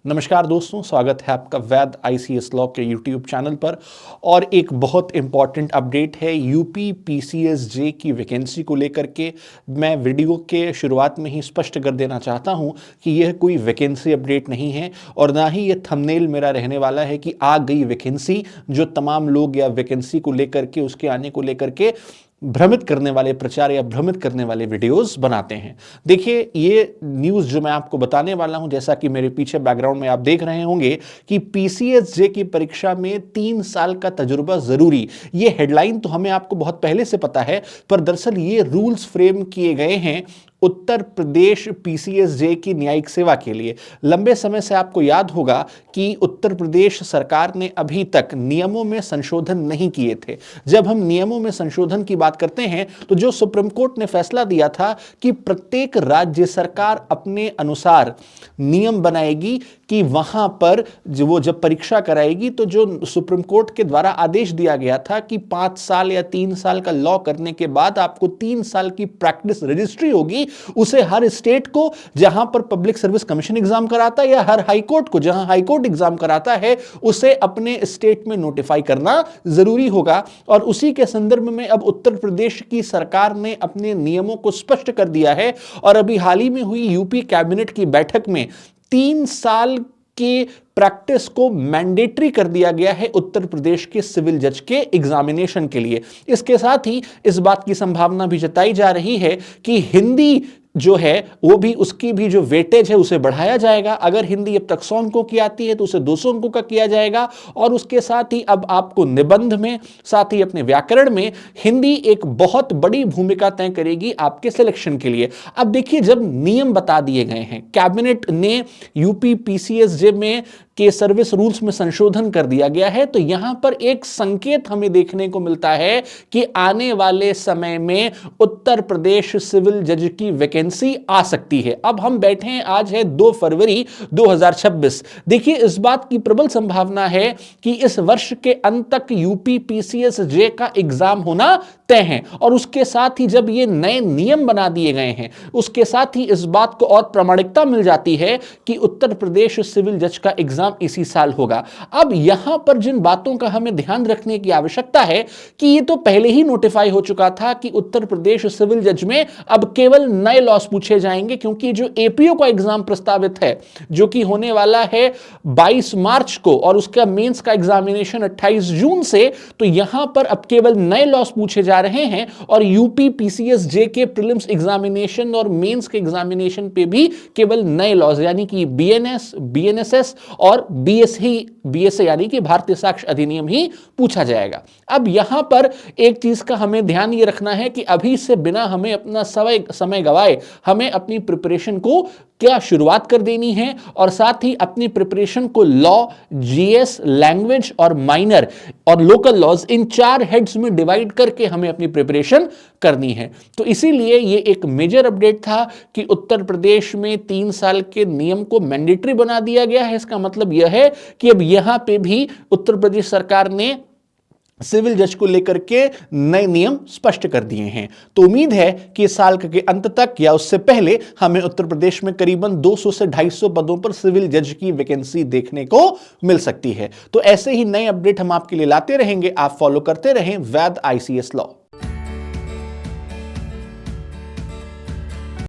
नमस्कार दोस्तों, स्वागत है आपका वैद आईसीएस लॉ के यूट्यूब चैनल पर। और एक बहुत इंपॉर्टेंट अपडेट है यूपी पीसीएसजे की वैकेंसी को लेकर के। मैं वीडियो के शुरुआत में ही स्पष्ट कर देना चाहता हूं कि यह कोई वैकेंसी अपडेट नहीं है और ना ही यह थंबनेल मेरा रहने वाला है कि आ गई वैकेंसी, जो तमाम लोग या वैकेंसी को लेकर के, उसके आने को लेकर के भ्रमित करने वाले प्रचार या भ्रमित करने वाले वीडियोस बनाते हैं। देखिए, ये न्यूज़ जो मैं आपको बताने वाला हूं, जैसा कि मेरे पीछे बैकग्राउंड में आप देख रहे होंगे कि पीसीएसजे की परीक्षा में 3 साल का तजुर्बा जरूरी। ये हेडलाइन तो हमें आपको बहुत पहले से पता है, पर दरअसल ये रूल्स फ्रेम किए गए हैं उत्तर प्रदेश पीसीएसजे की न्यायिक सेवा के लिए। लंबे समय से आपको याद होगा कि उत्तर प्रदेश सरकार ने अभी तक नियमों में संशोधन नहीं किए थे। जब हम नियमों में संशोधन की बात करते हैं तो जो सुप्रीम कोर्ट ने फैसला दिया था कि प्रत्येक राज्य सरकार अपने अनुसार नियम बनाएगी कि वहां पर जब परीक्षा कराएगी, तो जो सुप्रीम कोर्ट के द्वारा आदेश दिया गया था कि 5 साल या 3 साल का लॉ करने के बाद आपको 3 साल की प्रैक्टिस रजिस्ट्री होगी, उसे हर स्टेट को जहां पर पब्लिक सर्विस कमीशन एग्जाम कराता है या हर हाई कोर्ट को जहां हाई कोर्ट एग्जाम कराता है, उसे अपने स्टेट में नोटिफाई करना जरूरी होगा। और उसी के संदर्भ में अब उत्तर प्रदेश की सरकार ने अपने नियमों को स्पष्ट कर दिया है। और अभी हाल ही में हुई यूपी कैबिनेट की बैठक में 3 साल के प्रैक्टिस को मैंडेटरी कर दिया गया है उत्तर प्रदेश के सिविल जज के एग्जामिनेशन के लिए। इसके साथ ही इस बात की संभावना भी जताई जा रही है कि हिंदी जो है वो भी, उसकी भी जो वेटेज है उसे बढ़ाया जाएगा। अगर हिंदी अब तक 100 अंकों की आती है तो उसे 200 अंकों का किया जाएगा। और उसके साथ ही अब आपको निबंध में, साथ ही अपने व्याकरण में हिंदी एक बहुत बड़ी भूमिका तय करेगी आपके सिलेक्शन के लिए। अब देखिए, जब नियम बता दिए गए हैं, कैबिनेट ने यूपी पीसीएसजे में के सर्विस रूल्स में संशोधन कर दिया गया है, तो यहां पर एक संकेत हमें देखने को मिलता है कि आने वाले समय में उत्तर प्रदेश सिविल जज की वैकेंसी आ सकती है। अब हम बैठे हैं, आज है 2 फरवरी 2026। देखिए, इस बात की प्रबल संभावना है कि इस वर्ष के अंत तक यूपी पीसीएसजे का एग्जाम होना तय है। और उसके साथ ही जब ये नए नियम बना दिए गए हैं, उसके साथ ही इस बात को और प्रामाणिकता मिल जाती है कि उत्तर प्रदेश सिविल जज का एग्जाम इसी साल होगा। अब यहां पर जिन बातों का हमें ध्यान रखने की आवश्यकता है कि ये तो पहले ही नोटिफाई हो चुका था कि उत्तर प्रदेश सिविल जज में अब केवल नए लॉस पूछे जाएंगे, क्योंकि जो एपीओ का एग्जाम प्रस्तावित है, जो कि होने वाला है 22 मार्च को, और उसका मेंस का एग्जामिनेशन 28 जून से, तो यहां पर अब केवल नए लॉस पूछे जा रहे हैं। और यूपी पीसीएसजे के प्रीलिम्स एग्जामिनेशन और मेंस के एग्जामिनेशन पे भी केवल नए लॉस, यानी कि बीएनएस, बीएनएसएस और बीएसए यानी कि भारतीय साक्ष्य अधिनियम ही पूछा जाएगा। अब यहां पर एक चीज का हमें ध्यान ये रखना है कि अभी से बिना हमें अपना समय गवाए हमें अपनी प्रिपरेशन को क्या शुरुआत कर देनी है, और साथ ही अपनी प्रिपरेशन को लॉ, जीएस, लैंग्वेज और माइनर और लोकल लॉज, इन 4 हेड्स में डिवाइड करके हमें अपनी प्रिपरेशन करनी है। तो इसीलिए ये एक मेजर अपडेट था कि उत्तर प्रदेश में 3 साल के नियम को मैंडेटरी बना दिया गया है। इसका मतलब यह है कि अब यहां पे भी उत्तर प्रदेश सरकार ने सिविल जज को लेकर के नए नियम स्पष्ट कर दिए हैं। तो उम्मीद है कि इस साल के अंत तक या उससे पहले हमें उत्तर प्रदेश में करीबन 200 से 250 पदों पर सिविल जज की वैकेंसी देखने को मिल सकती है। तो ऐसे ही नए अपडेट हम आपके लिए लाते रहेंगे। आप फॉलो करते रहें वैद आईसीएस लॉ।